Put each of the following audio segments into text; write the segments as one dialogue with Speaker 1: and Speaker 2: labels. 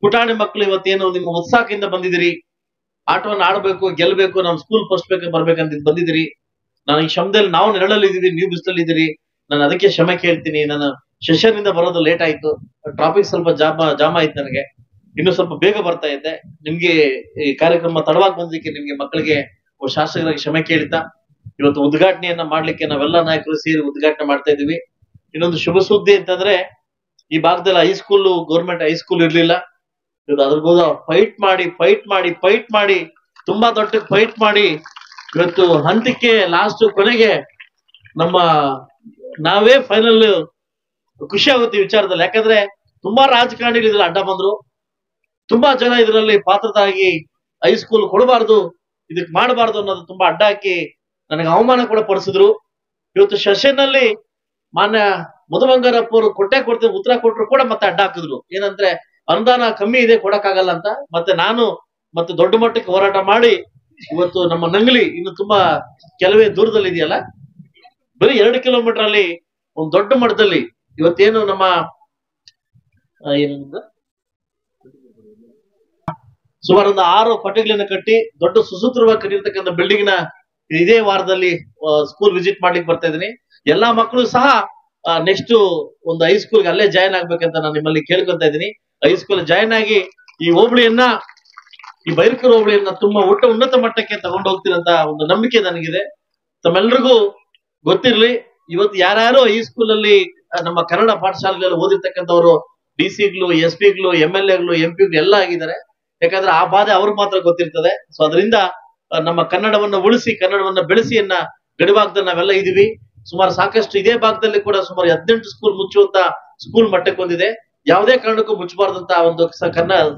Speaker 1: ಪುಟಾಣಿ ಮಕ್ಕಳು ಇವತ್ತೇನು ನಿಮ್ಮ ಉತ್ಸಾಹದಿಂದ ಬಂದಿದ್ದೀರಿ, ಆಟವನ್ನು ಆಡಬೇಕು, ಗೆಲ್ಲಬೇಕು, ನಮ್ ಸ್ಕೂಲ್ ಫಸ್ಟ್ ಬರ್ಬೇಕಂತ ಬಂದಿದ್ದೀರಿ. ನಾನು ಈ ಶ್ರಮದಲ್ಲಿ ನಾವು ನೆರಳಲ್ಲಿ ಇದ್ದೀವಿ, ನೀವು ಬಿಸಿಲಲ್ಲಿ ಇದ್ದೀರಿ. ನಾನು ಅದಕ್ಕೆ ಕ್ಷಮೆ ಕೇಳ್ತೀನಿ. ನಾನು ಸೆಷನ್ ಇಂದ ಬರೋದು ಲೇಟ್ ಆಯ್ತು, ಟ್ರಾಫಿಕ್ ಸ್ವಲ್ಪ ಜಾಮ್ ಆಯ್ತು. ನನಗೆ ಇನ್ನು ಸ್ವಲ್ಪ ಬೇಗ ಬರ್ತಾ ಇದ್ದೆ. ನಿಮ್ಗೆ ಈ ಕಾರ್ಯಕ್ರಮ ತಡವಾಗಿ ಬಂದಿದ್ದಕ್ಕೆ ನಿಮ್ಗೆ ಮಕ್ಕಳಿಗೆ ಶಾಸಕರಾಗಿ ಕ್ಷಮೆ ಕೇಳ್ತಾ ಇವತ್ತು ಉದ್ಘಾಟನೆಯನ್ನ ಮಾಡ್ಲಿಕ್ಕೆ ನಾವೆಲ್ಲ ನಾಯಕರು ಸೇರಿ ಉದ್ಘಾಟನೆ ಮಾಡ್ತಾ ಇದೀವಿ. ಇನ್ನೊಂದು ಶುಭ ಸುದ್ದಿ ಅಂತಂದ್ರೆ, ಈ ಭಾಗದಲ್ಲಿ ಹೈಸ್ಕೂಲ್, ಗೌರ್ಮೆಂಟ್ ಹೈಸ್ಕೂಲ್ ಇರ್ಲಿಲ್ಲ. ಇವತ್ತು ಅದ್ರಗೋದ ಫೈಟ್ ಮಾಡಿ ತುಂಬಾ ದೊಡ್ಡ ಫೈಟ್ ಮಾಡಿ ಇವತ್ತು ಹಂತಕ್ಕೆ ಲಾಸ್ಟ್ ಕೊನೆಗೆ ನಮ್ಮ ನಾವೇ ಫೈನಲ್. ಖುಷಿ ಆಗುತ್ತೆ ಈ ವಿಚಾರದಲ್ಲಿ. ಯಾಕಂದ್ರೆ ತುಂಬಾ ರಾಜಕಾರಣಿಗಳು ಇದ್ರಲ್ಲಿ ಅಡ್ಡ ಬಂದ್ರು, ತುಂಬಾ ಜನ ಇದರಲ್ಲಿ ಪಾತ್ರರಾಗಿ ಹೈಸ್ಕೂಲ್ ಕೊಡಬಾರ್ದು, ಇದಕ್ ಮಾಡಬಾರ್ದು ಅನ್ನೋದು ತುಂಬಾ ಅಡ್ಡ ಹಾಕಿ ನನಗೆ ಅವಮಾನ ಕೂಡ ಪಡಿಸಿದ್ರು. ಇವತ್ತು ಸೆಷನ್ ಅಲ್ಲಿ ಮಾನ್ಯ ಮಧುಬಂಗಾರಪ್ಪ ಅವರು ಕೊಡ್ತೇವೆ ಉತ್ತರ ಕೊಟ್ಟರು ಕೂಡ ಮತ್ತೆ ಅಡ್ಡ ಹಾಕಿದ್ರು. ಏನಂದ್ರೆ ಅನುದಾನ ಕಮ್ಮಿ ಇದೆ, ಕೊಡಕ್ಕಾಗಲ್ಲ ಅಂತ. ಮತ್ತೆ ನಾನು ಮತ್ತೆ ದೊಡ್ಡ ಮಟ್ಟಕ್ಕೆ ಹೋರಾಟ ಮಾಡಿ ಇವತ್ತು ನಮ್ಮ ನಂಗ್ಲಿ ಇನ್ನು ತುಂಬಾ ಕೆಲವೇ ದೂರದಲ್ಲಿ ಇದೆಯಲ್ಲ, ಬರೀ 2 ಕಿಲೋಮೀಟರ್ ಅಲ್ಲಿ ಒಂದು ದೊಡ್ಡ ಮಟ್ಟದಲ್ಲಿ ಇವತ್ತೇನು ನಮ್ಮ ಸುಮಾರು ಒಂದು 6 ಪಟ್ಟಿಗಳನ್ನ ಕಟ್ಟಿ ದೊಡ್ಡ ಸುಸೂತ್ರವಾಗಿ ಕಟ್ಟಿರ್ತಕ್ಕಂಥ ಬಿಲ್ಡಿಂಗ್ ನ ಇದೇ ವಾರದಲ್ಲಿ ಸ್ಕೂಲ್ ವಿಸಿಟ್ ಮಾಡ್ಲಿಕ್ಕೆ ಬರ್ತಾ ಇದ್ದೀನಿ. ಎಲ್ಲಾ ಮಕ್ಕಳು ಸಹ ನೆಕ್ಸ್ಟ್ ಒಂದು ಹೈಸ್ಕೂಲ್ಗೆ ಅಲ್ಲೇ ಜಾಯ್ನ್ ಆಗ್ಬೇಕಂತ ನಾನು ನಿಮ್ಮಲ್ಲಿ ಕೇಳ್ಕೊತಾ ಇದ್ದೀನಿ. ಹೈಸ್ಕೂಲ್ ಜಾಯ್ನ್ ಆಗಿ ಈ ಹೋಬಳಿಯನ್ನ, ಈ ಬೈರಕೂರು ಹೋಬಳಿಯನ್ನ ತುಂಬಾ ಉನ್ನತ ಮಟ್ಟಕ್ಕೆ ತಗೊಂಡು ಹೋಗ್ತಿರಂತ ಒಂದು ನಂಬಿಕೆ ನನಗಿದೆ. ತಮ್ಮೆಲ್ರಿಗೂ ಗೊತ್ತಿರ್ಲಿ, ಇವತ್ತು ಯಾರ್ಯಾರು ಈ ಸ್ಕೂಲ್ ಅಲ್ಲಿ ನಮ್ಮ ಕನ್ನಡ ಪಾಠಶಾಲೆಗಳಲ್ಲಿ ಓದಿರ್ತಕ್ಕಂಥವ್ರು DC ಗಳು, SP ಗಳು, MLA ಗಳು, MP ಗಳು ಎಲ್ಲ ಆಗಿದ್ದಾರೆ. ಯಾಕಂದ್ರೆ ಆ ಬಾಧೆ ಅವ್ರಿಗೆ ಮಾತ್ರ ಗೊತ್ತಿರ್ತದೆ. ಸೊ ಅದರಿಂದ ನಮ್ಮ ಕನ್ನಡವನ್ನ ಉಳಿಸಿ, ಕನ್ನಡವನ್ನ ಬೆಳೆಸಿಯನ್ನ ಗಡಿಭಾಗದಲ್ಲಿ ನಾವೆಲ್ಲ ಇದೀವಿ. ಸುಮಾರು ಸಾಕಷ್ಟು ಇದೇ ಭಾಗದಲ್ಲಿ ಕೂಡ ಸುಮಾರು 18 ಸ್ಕೂಲ್ ಮುಚ್ಚುವಂತ ಸ್ಕೂಲ್ ಮಟ್ಟಕ್ಕೆ ಹೊಂದಿದೆ. ಯಾವುದೇ ಕಾರಣಕ್ಕೂ ಮುಚ್ಚಬಾರ್ದಂತ ಒಂದು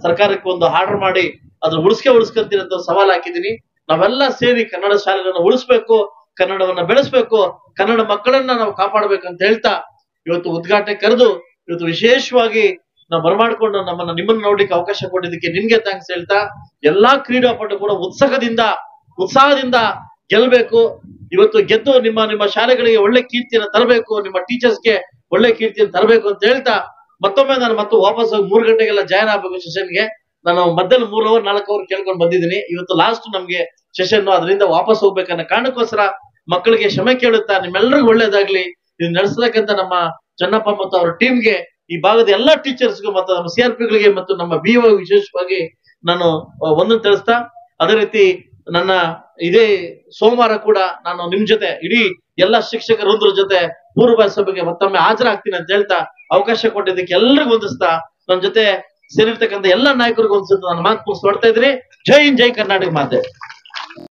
Speaker 1: ಸರ್ಕಾರಕ್ಕೆ ಒಂದು ಆರ್ಡರ್ ಮಾಡಿ ಅದ್ರ ಉಳಿಸ್ಕೊಂತೀರಂತ ಸವಾಲ್ ಹಾಕಿದೀನಿ. ನಾವೆಲ್ಲ ಸೇರಿ ಕನ್ನಡ ಶಾಲೆಗಳನ್ನ ಉಳಿಸ್ಬೇಕು, ಕನ್ನಡವನ್ನ ಬೆಳೆಸ್ಬೇಕು, ಕನ್ನಡ ಮಕ್ಕಳನ್ನ ನಾವು ಕಾಪಾಡ್ಬೇಕಂತ ಹೇಳ್ತಾ ಇವತ್ತು ಉದ್ಘಾಟನೆ ಕರೆದು ಇವತ್ತು ವಿಶೇಷವಾಗಿ ನಾವು ಬರಮಾಡ್ಕೊಂಡು ನಿಮ್ಮನ್ನ ನೋಡ್ಲಿಕ್ಕೆ ಅವಕಾಶ ಕೊಟ್ಟಿದ್ದಕ್ಕೆ ನಿಮ್ಗೆ ಥ್ಯಾಂಕ್ಸ್ ಹೇಳ್ತಾ, ಎಲ್ಲಾ ಕ್ರೀಡಾಪಟು ಕೂಡ ಉತ್ಸಾಹದಿಂದ ಗೆಲ್ಬೇಕು. ಇವತ್ತು ಗೆದ್ದು ನಿಮ್ಮ ಶಾಲೆಗಳಿಗೆ ಒಳ್ಳೆ ಕೀರ್ತಿಯನ್ನು ತರಬೇಕು, ನಿಮ್ಮ ಟೀಚರ್ಸ್ಗೆ ಒಳ್ಳೆ ಕೀರ್ತಿಯನ್ನು ತರಬೇಕು ಅಂತ ಹೇಳ್ತಾ, ಮತ್ತೊಮ್ಮೆ ನಾನು ವಾಪಸ್ ಹೋಗಿ 3 ಗಂಟೆಗೆಲ್ಲ ಜಾಯ್ನ್ ಆಗ್ಬೇಕು ಸೆಷನ್ಗೆ. ನಾನು ಮಧ್ಯದಲ್ಲಿ 3 ಅವರ್ 4 ಅವರ್ ಕೇಳ್ಕೊಂಡು ಬಂದಿದ್ದೀನಿ. ಇವತ್ತು ಲಾಸ್ಟ್ ನಮ್ಗೆ ಸೆಷನ್, ಅದರಿಂದ ವಾಪಸ್ ಹೋಗ್ಬೇಕನ್ನೋ ಕಾರಣಕ್ಕೋಸ್ಕರ ಮಕ್ಕಳಿಗೆ ಕ್ಷಮೆ ಕೇಳುತ್ತಾ ನಿಮ್ಮೆಲ್ಲರಿಗೂ ಒಳ್ಳೇದಾಗ್ಲಿ. ಇದು ನಡೆಸತಕ್ಕಂತ ನಮ್ಮ ಚನ್ನಪ್ಪ ಮತ್ತು ಅವರ ಟೀಮ್ಗೆ, ಈ ಭಾಗದ ಎಲ್ಲಾ ಟೀಚರ್ಸ್ಗೂ ಮತ್ತು ನಮ್ಮ CRPಗಳಿಗೆ ಮತ್ತು ನಮ್ಮ BO ವಿಶೇಷವಾಗಿ ನಾನು ಒಂದನ್ನು ತಿಳಿಸ್ತಾ, ಅದೇ ರೀತಿ ನನ್ನ ಇದೇ ಸೋಮವಾರ ಕೂಡ ನಾನು ನಿಮ್ ಜೊತೆ ಇಡೀ ಎಲ್ಲಾ ಶಿಕ್ಷಕ ವೃಂದರ ಜೊತೆ ಪೂರ್ವ ಸಭೆಗೆ ಮತ್ತೊಮ್ಮೆ ಹಾಜರಾಗ್ತೀನಿ ಅಂತ ಹೇಳ್ತಾ ಅವಕಾಶ ಕೊಟ್ಟಿದ್ದಕ್ಕೆ ಎಲ್ಲರಿಗೂ ಹೊಂದಿಸ್ತಾ, ನನ್ನ ಜೊತೆ ಸೇರಿರ್ತಕ್ಕಂಥ ಎಲ್ಲಾ ನಾಯಕರಿಗೂ ಹೊಂದಿಸ್ತಾ ನಾನು ಮಾತು ಮುಗಿಸ್ತಾ ಇದ್ದೀನಿ. ಜೈ ಹಿಂದ್, ಜೈ ಕರ್ನಾಟಕ ಮಾತೆ.